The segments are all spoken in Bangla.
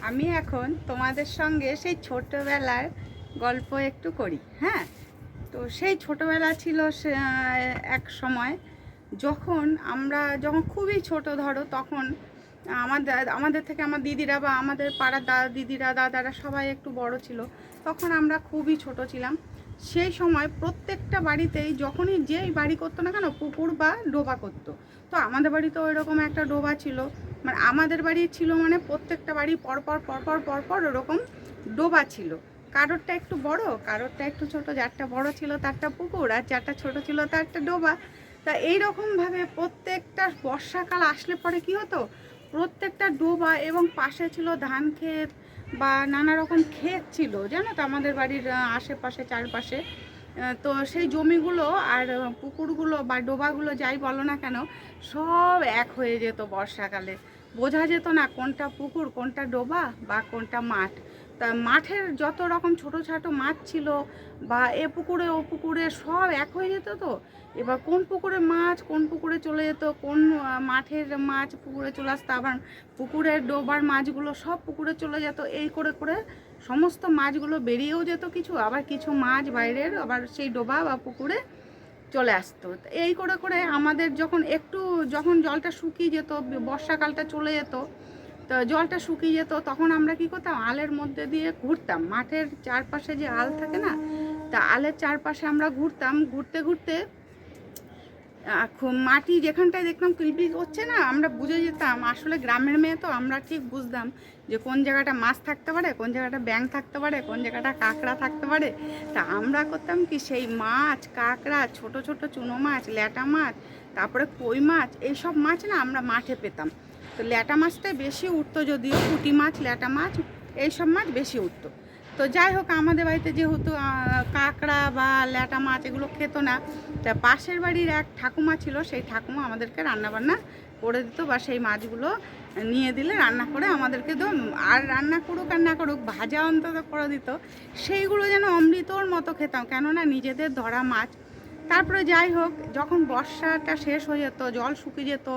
আমি এখন তোমাদের সঙ্গে সেই ছোটবেলার গল্প একটু করি। হ্যাঁ, তো সেই ছোটবেলা ছিল এক সময় যখন খুবই ছোট, ধরো তখন আমাদের থেকে আমার দিদিরা বা আমাদের পাড়ার দিদিরা দাদারা সবাই একটু বড় ছিল। তখন আমরা খুবই ছোট ছিলাম। সেই সময় প্রত্যেকটা বাড়িতেই যখনই যেই বাড়ি করতো না কেন, পুকুর বা ডোবা করতো। তো আমাদের বাড়িতে ওই রকম একটা ডোবা ছিল। মানে আমাদের বাড়ি ছিল, মানে প্রত্যেকটা বাড়ি পরপর পরপর পরপর ওরকম ডোবা ছিল। কারোরটা একটু বড়, কারোরটা একটু ছোট। যারটা বড় ছিল তারটা পুকুর, আর যারটা ছোট ছিল তারটা ডোবা। তা এইরকমভাবে প্রত্যেকটা বর্ষাকাল আসলে পরে কি হতো, প্রত্যেকটা ডোবা এবং পাশে ছিল ধান ক্ষেত বা নানা রকম ক্ষেত ছিল, জানো তো, আমাদের বাড়ির আশেপাশে চারপাশে। তো সেই জমিগুলো আর পুকুরগুলো বা ডোবাগুলো যাই বলো না কেন, সব এক হয়ে যেত বর্ষাকালে। বোঝা যেত না কোনটা পুকুর, কোনটা ডোবা বা কোনটা মাঠ। তা মাঠের যত রকম ছোটো ছোটো মাছ ছিল বা এ পুকুরে ও পুকুরে সব এক হয়ে যেত। তো এবার কোন পুকুরে মাছ কোন পুকুরে চলে যেত, কোন মাঠের মাছ পুকুরে চলে আসতো, আবার পুকুরের ডোবার মাছগুলো সব পুকুরে চলে যেত। এই করে করে সমস্ত মাছগুলো বেরিয়েও যেত কিছু, আবার কিছু মাছ বাইরের আবার সেই ডোবা বা পুকুরে চলে আসতো। এই করে করে আমাদের যখন জলটা শুকিয়ে যেত, বর্ষাকালটা চলে যেত, তো জলটা শুকিয়ে যেত, তখন আমরা কি করতাম, আলের মধ্যে দিয়ে ঘুরতাম। মাঠের চারপাশে যে আল থাকে না, তা আলের চারপাশে আমরা ঘুরতাম। ঘুরতে ঘুরতে মাটি যেখানটায় দেখতাম কিলবিল করছে না, আমরা বুঝে যেতাম আসলে গ্রামের মেয়ে তো, আমরা ঠিক বুঝতাম যে কোন জায়গাটা মাছ থাকতে পারে, কোন জায়গাটা ব্যাঙ থাকতে পারে, কোন জায়গাটা কাঁকড়া থাকতে পারে। তা আমরা করতাম কি, সেই মাছ, কাঁকড়া, ছোট ছোট চুনো মাছ, ল্যাটা মাছ, তারপরে কই মাছ, এইসব মাছ না আমরা মাঠে পেতাম। তো ল্যাটা মাছটাই বেশি উঠতো, যদিও পুঁটি মাছ, ল্যাটা মাছ, এইসব মাছ বেশি উঠতো। তো যাই হোক, আমাদের বাড়িতে যেহেতু কাঁকড়া বা ল্যাটা মাছ এগুলো খেত না, তা পাশের বাড়ির এক ঠাকুমা ছিল, সেই ঠাকুমা আমাদেরকে রান্নাবান্না করে দিত, বা সেই মাছগুলো নিয়ে দিলে রান্না করে আমাদেরকে তো, আর রান্না করুক আর না করুক, ভাজা অন্তত করে দিত। সেইগুলো যেন অমৃতর মতো খেতাম, কেননা নিজেদের ধরা মাছ। তারপরে যাই হোক, যখন বর্ষাটা শেষ হয়ে যেত, জল শুকিয়ে যেত,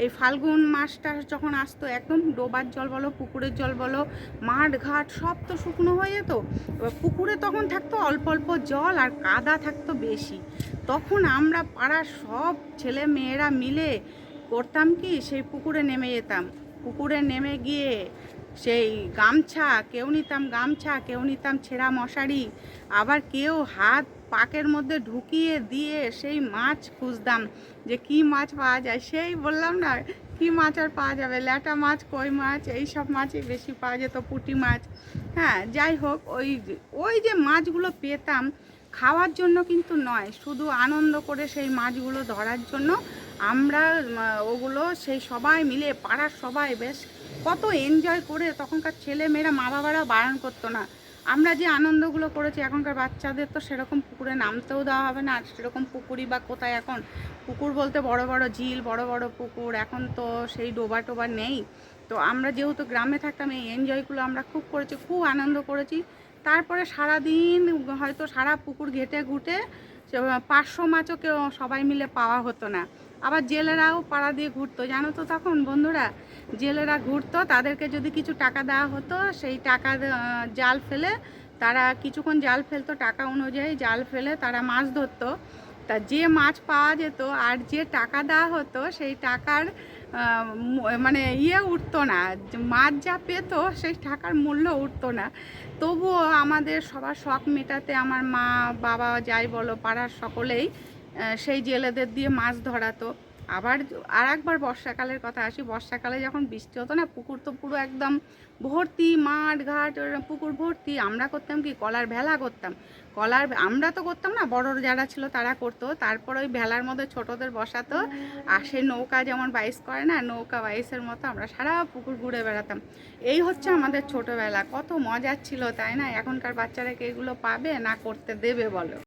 এই ফাল্গুন মাসটা যখন আসতো, একদম ডোবার জল বলো, পুকুরের জল বলো, মাঠ ঘাট সব তো শুকনো হয়ে যেত। পুকুরে তখন থাকতো অল্প অল্প জল, আর কাদা থাকতো বেশি। তখন আমরা পাড়ার সব ছেলে মেয়েরা মিলে করতাম কি, সেই পুকুরে নেমে যেতাম। পুকুরে নেমে গিয়ে সেই গামছা, কেউ নিতাম গামছা, কেউ নিতাম ছেঁড়া মশারি, আবার কেউ হাত পাকের মধ্যে ঢুকিয়ে দিয়ে সেই মাছ খুঁজতাম যে কি মাছ পাওয়া যায়। সেই বললাম না, কি মাছ আর পাওয়া যাবে, ল্যাটা মাছ, কই মাছ, এই সব মাছই বেশি পাওয়া যেত, পুঁটি মাছ। হ্যাঁ, যাই হোক, ওই যে মাছগুলো পেতাম খাওয়ার জন্য কিন্তু নয়, শুধু আনন্দ করে সেই মাছগুলো ধরার জন্য আমরা ওগুলো সেই সবাই মিলে, পাড়ার সবাই বেশ কত এনজয় করে। তখনকার ছেলে মেয়েরা, মা বাবারা বারণ করতো না। আমরা যে আনন্দগুলো করেছি, এখনকার বাচ্চাদের তো সেরকম পুকুরে নামতেও দেওয়া হবে না। আর সেরকম পুকুরই বা কোথায় এখন, পুকুর বলতে বড় বড় ঝিল, বড় বড় পুকুর, এখন তো সেই ডোবা টোবা নেই। তো আমরা যেহেতু গ্রামে থাকতাম, এই এনজয়গুলো আমরা খুব করেছি, খুব আনন্দ করেছি। তারপরে সারাদিন হয়তো সারা পুকুর ঘেটে ঘুটে 500 মাছও কেউ সবাই মিলে পাওয়া হতো না। আবার জেলেরাও পাড়া দিয়ে ঘুরতো, জানো তো, তখন বন্ধুরা জেলেরা ঘুরতো, তাদেরকে যদি কিছু টাকা দেওয়া হতো, সেই টাকা জাল ফেলে তারা কিছুক্ষণ জাল ফেলতো, টাকা অনুযায়ী জাল ফেলে তারা মাছ ধরতো। তা যে মাছ পাওয়া যেত আর যে টাকা দেওয়া হতো, সেই টাকার মানে উঠতো না, মাছ যা পেত সেই টাকার মূল্য উঠতো না। তবুও আমাদের সবার শখ মেটাতে আমার মা বাবা যাই বলো, পাড়ার সকলেই সেই জেলেদের দিয়ে মাছ ধরাতো। আবার আর একবার বর্ষাকালের কথা আসি, বর্ষাকালে যখন বৃষ্টি হতো না, পুকুর তো পুরো একদম ভর্তি, মাঠ ঘাট পুকুর ভর্তি। আমরা করতাম কি, কলার ভেলা করতাম। আমরা তো করতাম না, বড় যারা ছিল তারা করতো। তারপর ওই ভেলার মধ্যে ছোটদের বসাতো, আর সেই নৌকা যেমন বাইস করে না, নৌকা বাইসের মতো আমরা সারা পুকুর ঘুরে বেড়াতাম। এই হচ্ছে আমাদের ছোটবেলা, কত মজার ছিল, তাই না? এখনকার বাচ্চারা কি এগুলো পাবে, না করতে দেবে বলো?